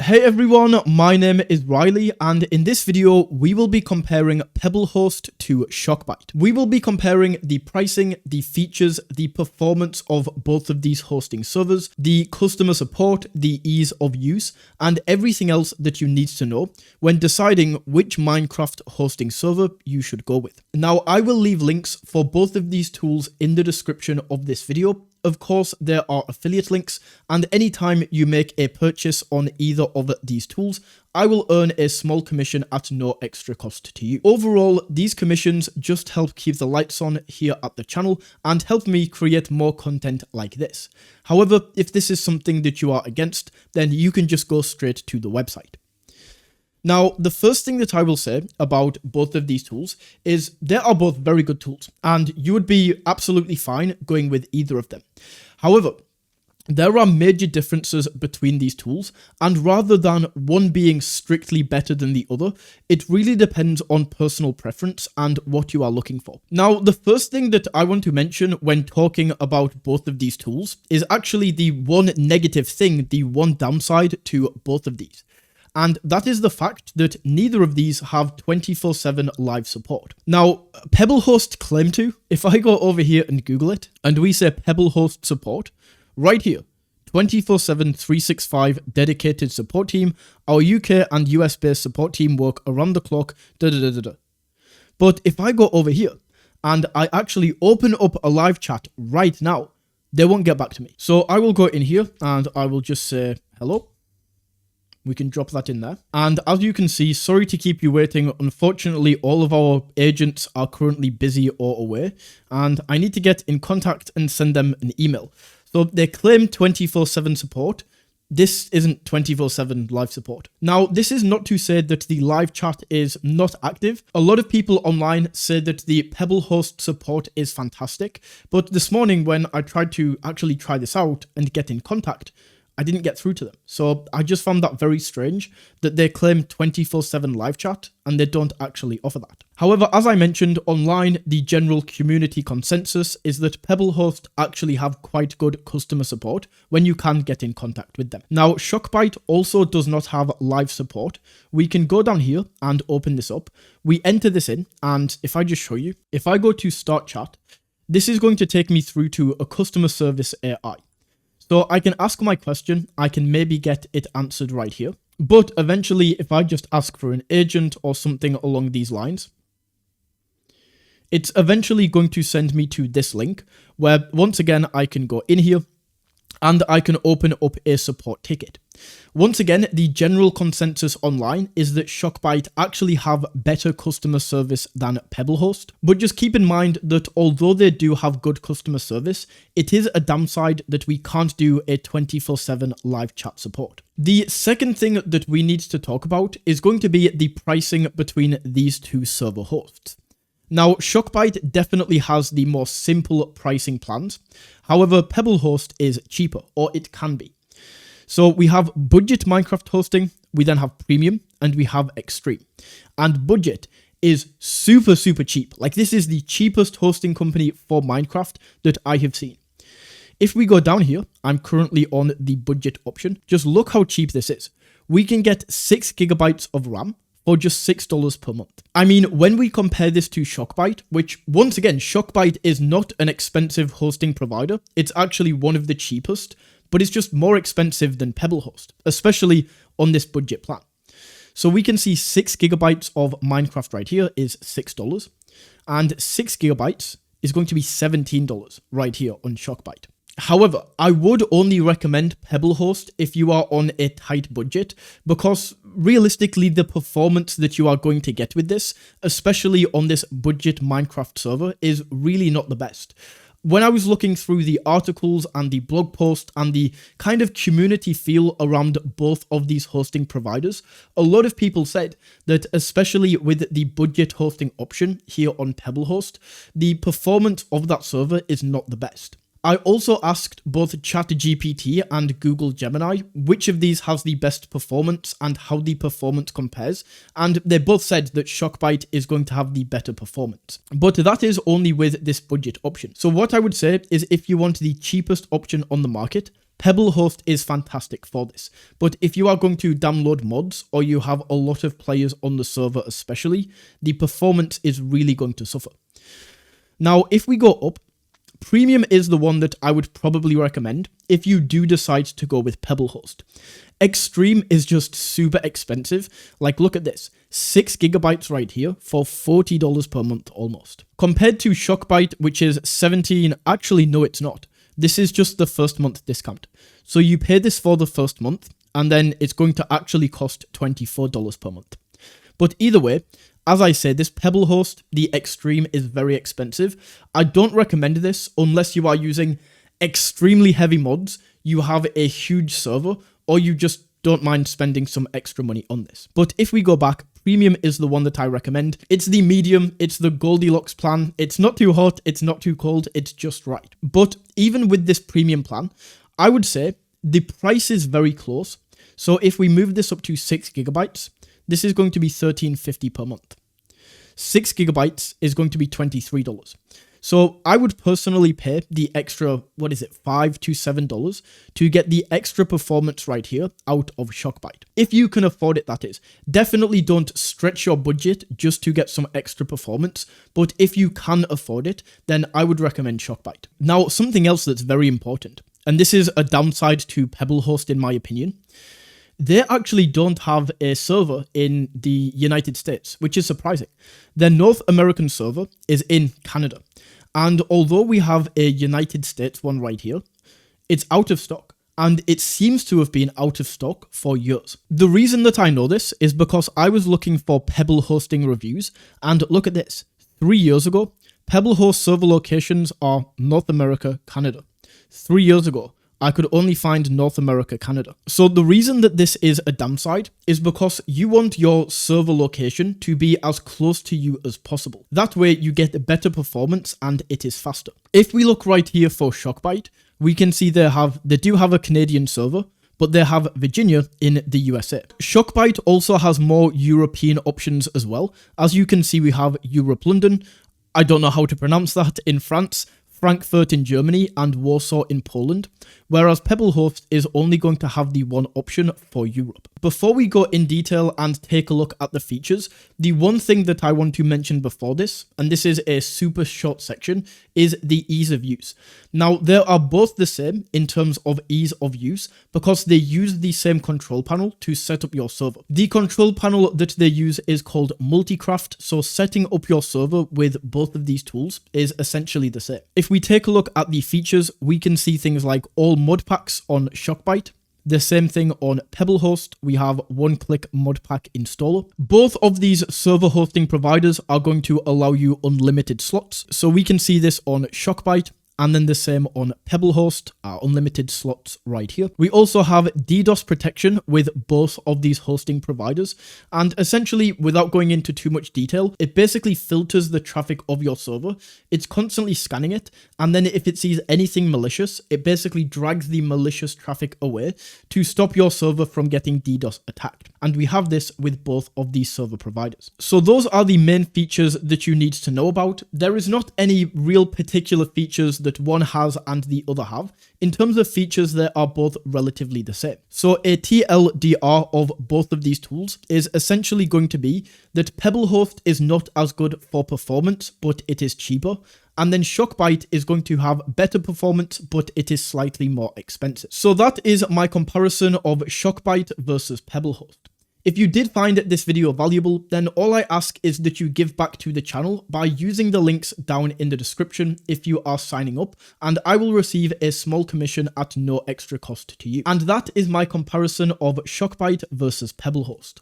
Hey everyone, my name is Riley, and in this video we will be comparing PebbleHost to Shockbyte. We will be comparing the pricing, the features, the performance of both of these hosting servers, the customer support, the ease of use, and everything else that you need to know when deciding which Minecraft hosting server you should go with. Now, I will leave links for both of these tools in the description of this video. Of course, there are affiliate links, and anytime you make a purchase on either of these tools, I will earn a small commission at no extra cost to you. Overall, these commissions just help keep the lights on here at the channel and help me create more content like this. However, if this is something that you are against, then you can just go straight to the website. Now, the first thing that I will say about both of these tools is they are both very good tools, and you would be absolutely fine going with either of them. However, there are major differences between these tools, and rather than one being strictly better than the other, it really depends on personal preference and what you are looking for. Now, the first thing that I want to mention when talking about both of these tools is actually the one negative thing, the one downside to both of these. And that is the fact that neither of these have 24/7 live support. Now, PebbleHost claim to, if I go over here and Google it, and we say PebbleHost support, right here, 24/7 365 dedicated support team, our UK and US based support team work around the clock, But if I go over here, and I actually open up a live chat right now, they won't get back to me. So I will go in here, and I will just say, hello. We can drop that in there. And as you can see, sorry to keep you waiting. Unfortunately, all of our agents are currently busy or away, and I need to get in contact and send them an email. So they claim 24/7 support. This isn't 24/7 live support. Now, this is not to say that the live chat is not active. A lot of people online say that the PebbleHost support is fantastic, but this morning when I tried to actually try this out and get in contact, I didn't get through to them. So I just found that very strange that they claim 24/7 live chat and they don't actually offer that. However, as I mentioned online, the general community consensus is that PebbleHost actually have quite good customer support when you can get in contact with them. Now, Shockbyte also does not have live support. We can go down here and open this up. We enter this in, and if I just show you, if I go to start chat, this is going to take me through to a customer service AI. So I can ask my question, I can maybe get it answered right here. But eventually, if I just ask for an agent or something along these lines, it's eventually going to send me to this link where once again, I can go in here and I can open up a support ticket. Once again, the general consensus online is that Shockbyte actually have better customer service than PebbleHost. But just keep in mind that although they do have good customer service, it is a downside that we can't do a 24/7 live chat support. The second thing that we need to talk about is going to be the pricing between these two server hosts. Now, Shockbyte definitely has the more simple pricing plans. However, PebbleHost is cheaper, or it can be. So we have budget Minecraft hosting, we then have premium, and we have extreme. And budget is super cheap. Like, this is the cheapest hosting company for Minecraft that I have seen. If we go down here, I'm currently on the budget option. Just look how cheap this is. We can get 6 gigabytes of RAM for just $6 per month. I mean, when we compare this to Shockbyte, which once again, Shockbyte is not an expensive hosting provider. It's actually one of the cheapest, but it's just more expensive than PebbleHost, especially on this budget plan. So we can see 6 gigabytes of Minecraft right here is $6, and 6 gigabytes is going to be $17 right here on Shockbyte. However, I would only recommend PebbleHost if you are on a tight budget, because realistically, the performance that you are going to get with this, especially on this budget Minecraft server, is really not the best. When I was looking through the articles and the blog post and the kind of community feel around both of these hosting providers, a lot of people said that especially with the budget hosting option here on PebbleHost, the performance of that server is not the best. I also asked both ChatGPT and Google Gemini which of these has the best performance and how the performance compares, and they both said that Shockbyte is going to have the better performance. But that is only with this budget option. So what I would say is if you want the cheapest option on the market, PebbleHost is fantastic for this, but if you are going to download mods or you have a lot of players on the server especially, the performance is really going to suffer. Now, if we go up, Premium is the one that I would probably recommend if you do decide to go with PebbleHost. Extreme is just super expensive. Like, look at this, 6 gigabytes right here for $40 per month almost. Compared to Shockbyte, which is 17, actually no it's not. This is just the first month discount. So you pay this for the first month, and then it's going to actually cost $24 per month. But either way, as I say, this PebbleHost, the Extreme, is very expensive. I don't recommend this unless you are using extremely heavy mods, you have a huge server, or you just don't mind spending some extra money on this. But if we go back, Premium is the one that I recommend. It's the medium, it's the Goldilocks plan. It's not too hot, it's not too cold, it's just right. But even with this Premium plan, I would say the price is very close. So if we move this up to 6 gigabytes, this is going to be $13.50 per month. 6 gigabytes is going to be $23. So I would personally pay the extra, $5 to $7 to get the extra performance right here out of Shockbyte. If you can afford it, that is. Definitely don't stretch your budget just to get some extra performance, but if you can afford it, then I would recommend Shockbyte. Now, something else that's very important, and this is a downside to PebbleHost in my opinion, they actually don't have a server in the United States, which is surprising. Their North American server is in Canada. And although we have a United States one right here, it's out of stock. And it seems to have been out of stock for years. The reason that I know this is because I was looking for Pebble hosting reviews, and look at this. 3 years ago, PebbleHost server locations are North America, Canada. 3 years ago, I could only find North America, Canada. So the reason that this is a downside is because you want your server location to be as close to you as possible. That way you get a better performance and it is faster. If we look right here for Shockbyte, we can see they do have a Canadian server, but they have Virginia in the USA. Shockbyte also has more European options as well. As you can see, we have Europe London, I don't know how to pronounce that, in France, Frankfurt in Germany, and Warsaw in Poland, whereas PebbleHost is only going to have the one option for Europe. Before we go in detail and take a look at the features, the one thing that I want to mention before this, and this is a super short section, is the ease of use. Now, they are both the same in terms of ease of use because they use the same control panel to set up your server. The control panel that they use is called Multicraft, so setting up your server with both of these tools is essentially the same. If we take a look at the features, we can see things like all mod packs on Shockbyte. The same thing on PebbleHost, we have one-click modpack installer. Both of these server hosting providers are going to allow you unlimited slots. So we can see this on Shockbyte, and then the same on PebbleHost, unlimited slots right here. We also have DDoS protection with both of these hosting providers, and essentially, without going into too much detail, it basically filters the traffic of your server. It's constantly scanning it, and then if it sees anything malicious, it basically drags the malicious traffic away to stop your server from getting DDoS attacked. And we have this with both of these server providers. So those are the main features that you need to know about. There is not any real particular features that one has and the other have. In terms of features, they are both relatively the same. So a TLDR of both of these tools is essentially going to be that PebbleHost is not as good for performance, but it is cheaper. And then Shockbyte is going to have better performance, but it is slightly more expensive. So that is my comparison of Shockbyte versus PebbleHost. If you did find this video valuable, then all I ask is that you give back to the channel by using the links down in the description if you are signing up, and I will receive a small commission at no extra cost to you. And that is my comparison of Shockbyte versus PebbleHost.